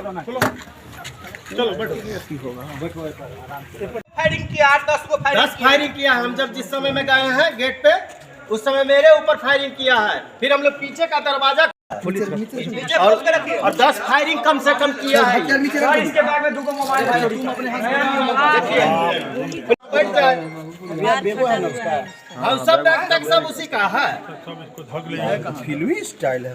चलो बैठो। फायरिंग किया 8-10 को फायरिंग किया। हम जब जिस समय में गए हैं गेट पे उस समय मेरे ऊपर फायरिंग किया है। फिर हम लोग पीछे का दरवाजा और 10 फायरिंग कम से कम किया है। इसके बैग में 2 मोबाइल है। तुम अपने बैठ जाए। हम सब बैग तक सब उसी का है। फिल्मी स्टाइल है।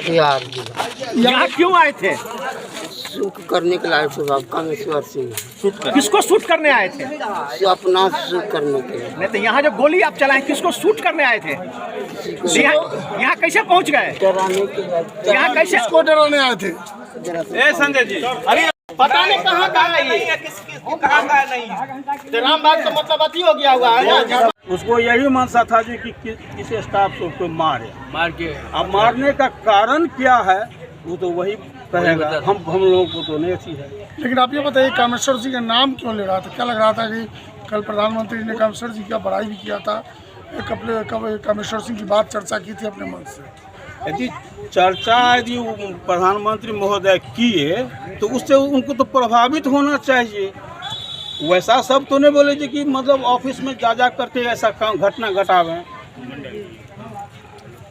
यहाँ क्यों आए थे? शूट करने के लिए सुबह कामेश्वर सिंह। किसको शूट करने आए थे? अपना शूट करने के लिए। नहीं तो यहाँ जो गोली आप चलाए किसको शूट करने आए थे? यहाँ कैसे पहुँच गए? डराने के बाद यहाँ कैसे किसको डराने आए थे? संजय जी अरे पता नहीं कहाँ का है ये, कहाँ का नहीं है। राम बाग तो मतलब अति हो गया हुआ है ना। उसको यही मनसा था जी कि किस स्टाफ से उसको मार के अब मारने का कारण क्या है वो तो वही कहेगा। हम लोगों को तो नहीं अच्छी है। लेकिन आप ये बताइए कामेश्वर सिंह का नाम क्यों ले रहा था? क्या लग रहा था कि कल प्रधानमंत्री ने कामेश्वर सिंह की बड़ाई भी किया था, कामेश्वर सिंह की बात चर्चा की थी अपने मन से। यदि चर्चा यदि प्रधानमंत्री महोदय किए तो उससे उनको तो प्रभावित होना चाहिए। वैसा सब तो नहीं बोले जी कि मतलब ऑफिस में जा करके ऐसा घटना घटावे।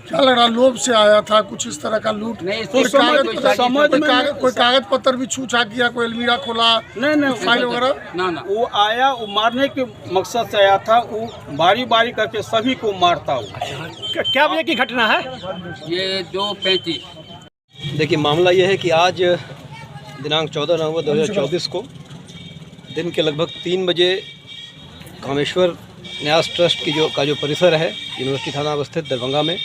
क्या लग रहा लोभ से आया था कुछ इस तरह का लूट? नहीं कोई कागज तो पत्र भी छूछा किया, कोई अलमीरा खोला, नहीं फाइल वगैरह ना वो आया, वो मारने के मकसद से आया था। वो बारी बारी करके सभी को मारता हुआ। क्या बजे की घटना है? ये 2:35। देखिए मामला ये है कि आज दिनांक 14 नवंबर 2024 को दिन के लगभग 3 बजे कामेश्वर न्यास ट्रस्ट की जो परिसर है यूनिवर्सिटी थाना अवस्थित दरभंगा में,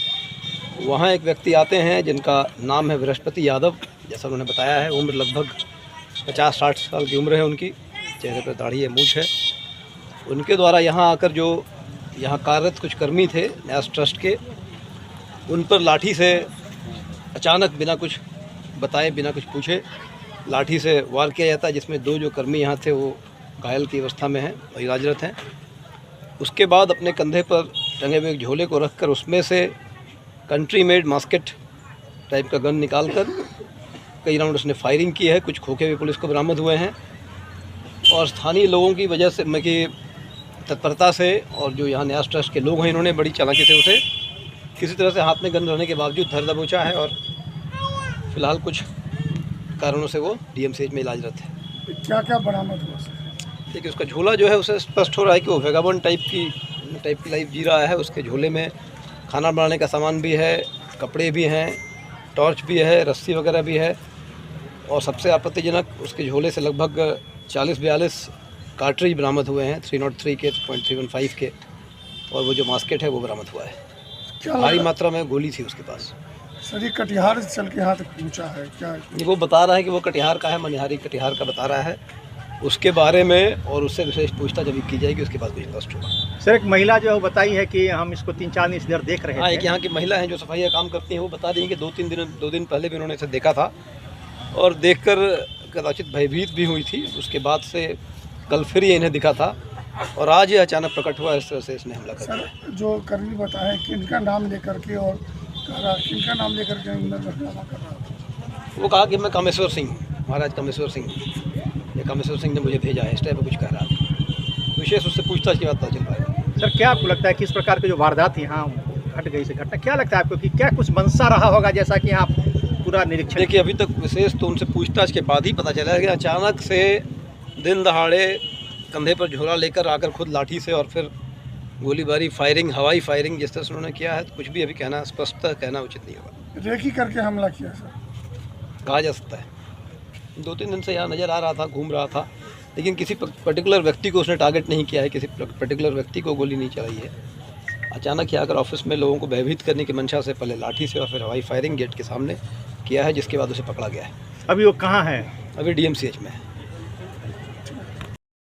वहाँ एक व्यक्ति आते हैं जिनका नाम है बृहस्पति यादव। जैसा उन्होंने बताया है उम्र लगभग 50-60 साल की उम्र है उनकी, चेहरे पर दाढ़ी है, मूछ है। उनके द्वारा यहाँ आकर जो यहाँ कार्यरत कुछ कर्मी थे न्यास ट्रस्ट के, उन पर लाठी से अचानक बिना कुछ बताए बिना कुछ पूछे लाठी से वार किया जाता है, जिसमें 2 जो कर्मी यहाँ थे वो घायल की अवस्था में हैं और इलाजरत हैं। उसके बाद अपने कंधे पर टंगे हुए एक झोले को रखकर उसमें से कंट्री मेड मास्केट टाइप का गन निकालकर कई राउंड उसने फायरिंग की है। कुछ खोखे हुए पुलिस को बरामद हुए हैं और स्थानीय लोगों की वजह से की तत्परता से और जो यहाँ न्यास ट्रस्ट के लोग हैं इन्होंने बड़ी चालाकी से उसे किसी तरह से हाथ में गन रहने के बावजूद धर दबोचा है और फिलहाल कुछ कारणों से वो DMCH में इलाजरत है। क्या क्या बरामद हुआ? देखिए उसका झोला जो है उसे स्पष्ट हो रहा है कि वो वेगाबॉन टाइप की लाइफ जी रहा है। उसके झोले में खाना बनाने का सामान भी है, कपड़े भी हैं, टॉर्च भी है, रस्सी वगैरह भी है और सबसे आपत्तिजनक उसके झोले से लगभग 40-42 कार्ट्रिज बरामद हुए हैं 303 के, 3.315 के, और वो जो मास्केट है वो बरामद हुआ है। भारी मात्रा में गोली थी उसके पास। सर ये कटिहार से चल के यहाँ तक पहुँचा है क्या? वो बता रहा है कि वो कटिहार का है, मनिहारी कटिहार का बता रहा है। उसके बारे में और उससे विशेष पूछताछ अभी की जाएगी, उसके बाद कुछ स्पष्ट होगा। सर एक महिला जो है बताई है कि हम इसको 3-4 दिन इधर देख रहे हैं। हाँ, एक यहाँ की महिला है जो सफाई का काम करती हैं, वो बता रही हैं कि 2 दिन पहले भी उन्होंने इसे देखा था और देखकर कदाचित भयभीत भी हुई थी। उसके बाद से कल फिर ये इन्हें दिखा था और आज ये अचानक प्रकट हुआ। इस तरह से इसने हमला कर दिया। जो कर्मी बताया किनका नाम लेकर के और किनका नाम लेकर के हमला कर रहा? वो कहा कि मैं कामेश्वर सिंह, महाराज कामेश्वर सिंह, ये कामेश्वर सिंह ने मुझे भेजा है, इस टाइप में कुछ कह रहा था। विशेष उससे पूछताछ की बात पता चल पाएगा। सर क्या आपको लगता है कि इस प्रकार की जो वारदात यहाँ घट गई से घटना, क्या लगता है आपको कि क्या कुछ मंशा रहा होगा जैसा कि यहाँ पूरा निरीक्षण? देखिए अभी तक विशेष तो उनसे पूछताछ के बाद ही पता चला कि अचानक से दिन दहाड़े कंधे पर झोला लेकर आकर खुद लाठी से और फिर गोलीबारी, फायरिंग, हवाई फायरिंग जिस तरह से उन्होंने किया है, तो कुछ भी अभी कहना स्पष्ट कहना उचित नहीं होगा। रेकी करके हमला किया सर कहा जा सकता है। 2-3 दिन से यहाँ नज़र आ रहा था, घूम रहा था, लेकिन किसी पर्टिकुलर व्यक्ति को उसने टारगेट नहीं किया है, किसी पर्टिकुलर व्यक्ति को गोली नहीं चलाई है। अचानक ही आकर ऑफिस में लोगों को भयभीत करने की मंशा से पहले लाठी से और फिर हवाई फायरिंग गेट के सामने किया है, जिसके बाद उसे पकड़ा गया है। अभी वो कहाँ है? अभी DMCH में है।